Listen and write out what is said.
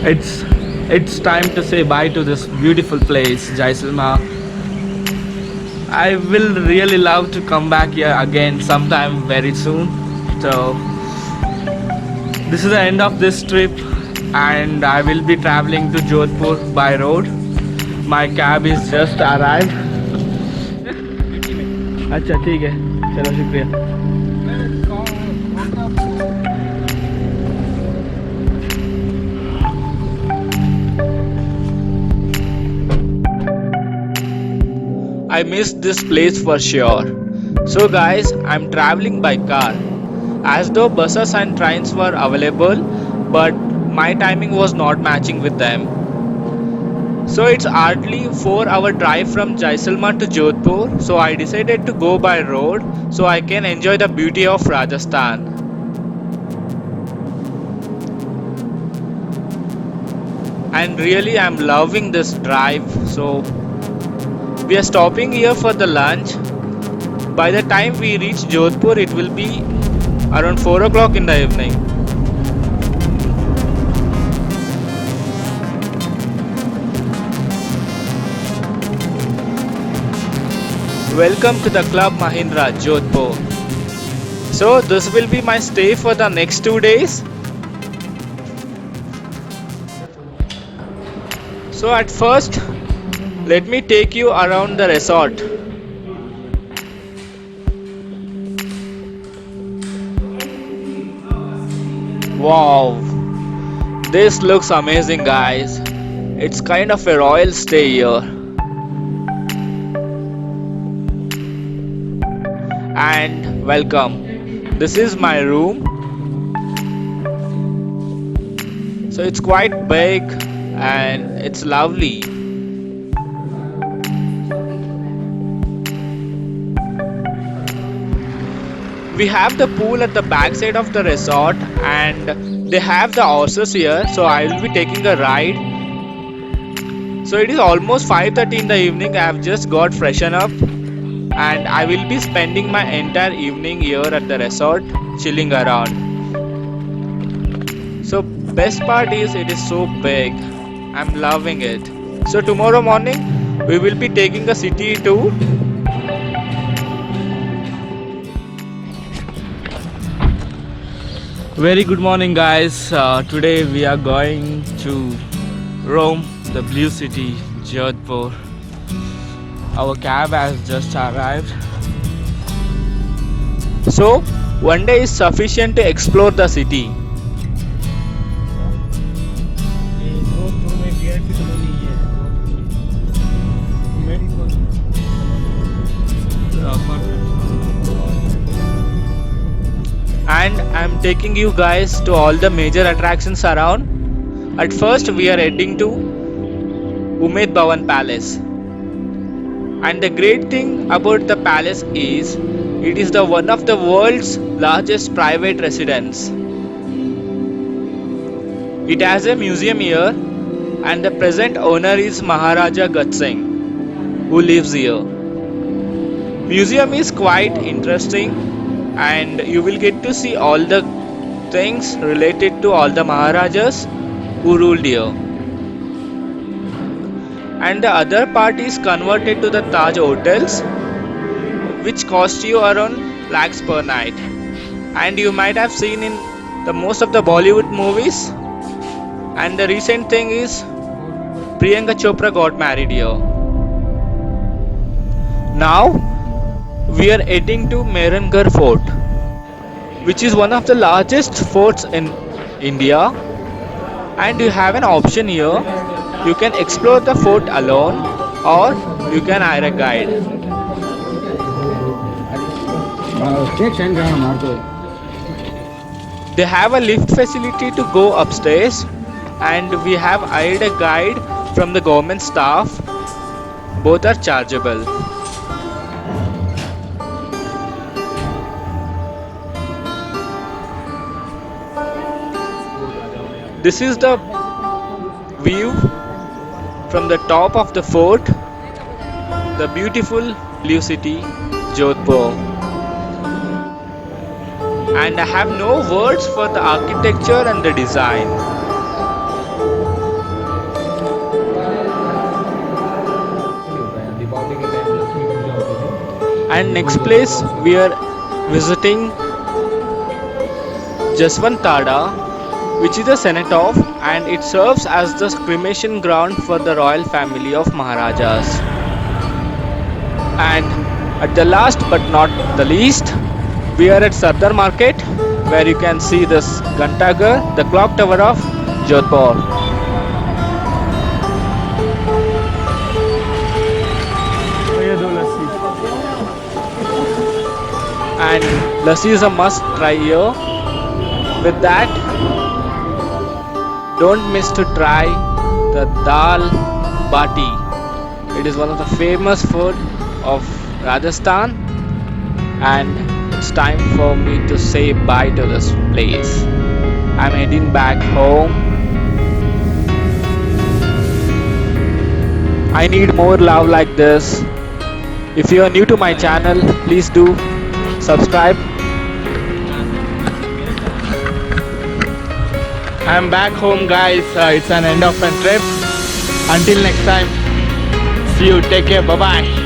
It's it's time to say bye to this beautiful place, Jaisalmer. I will really love to come back here again sometime very soon. So this is the end of this trip, and I will be traveling to Jodhpur by road. My cab is just arrived. अच्छा ठीक है, चलो शुक्रिया. I missed this place for sure. So guys, I'm traveling by car. As though buses and trains were available, but my timing was not matching with them. So it's hardly 4 hour drive from Jaisalmer to Jodhpur, so I decided to go by road so I can enjoy the beauty of Rajasthan. And really I'm loving this drive. So we are stopping here for the lunch. By the time we reach Jodhpur, it will be around 4 o'clock in the evening. Welcome to the Club Mahindra, Jodhpur. So, this will be my stay for the next 2 days. So, at first, let me take you around the resort. Wow, this looks amazing, guys. It's kind of a royal stay here. And welcome. This is my room. So it's quite big and it's lovely. We have the pool at the back side of the resort and they have the horses here, so I will be taking a ride. So it is almost 5:30 in the evening. I have just got freshen up and I will be spending my entire evening here at the resort chilling around. So best part is it is so big. I'm loving it. So tomorrow morning we will be taking a city tour. Very good morning, guys. Today we are going to Rome, the blue city, Jodhpur. Our cab has just arrived. So, one day is sufficient to explore the city. And I'm taking you guys to all the major attractions around. At first, we are heading to Umaid Bhawan Palace. And the great thing about the palace is it is the one of the world's largest private residence. It has a museum here and the present owner is Maharaja Gat Singh who lives here. Museum is quite interesting and you will get to see all the things related to all the Maharajas who ruled here. And the other part is converted to the Taj hotels which cost you around lakhs per night. And you might have seen in the most of the Bollywood movies. And the recent thing is Priyanka Chopra got married here. Now we are heading to Mehrangarh Fort, which is one of the largest forts in India. And you have an option here. You can explore the fort alone or you can hire a guide. They have a lift facility to go upstairs and we have hired a guide from the government staff. Both are chargeable. This is the view from the top of the fort, the beautiful blue city, Jodhpur. And I have no words for the architecture and the design. And next place we are visiting Jaswantara, which is a cenotaph, and it serves as the cremation ground for the royal family of Maharajas. And at the last but not the least, we are at Sardar Market, where you can see this Gantaghar, the clock tower of Jodhpur. ये दो लस्सी And lassi is a must try here. With that, don't miss to try the dal bati. It is one of the famous food of Rajasthan, and it's time for me to say bye to this place. I'm heading back home. I need more love like this. If you are new to my channel, please do subscribe. I'm back home, guys. It's an end of a trip. Until next time, see you. Take care. Bye bye.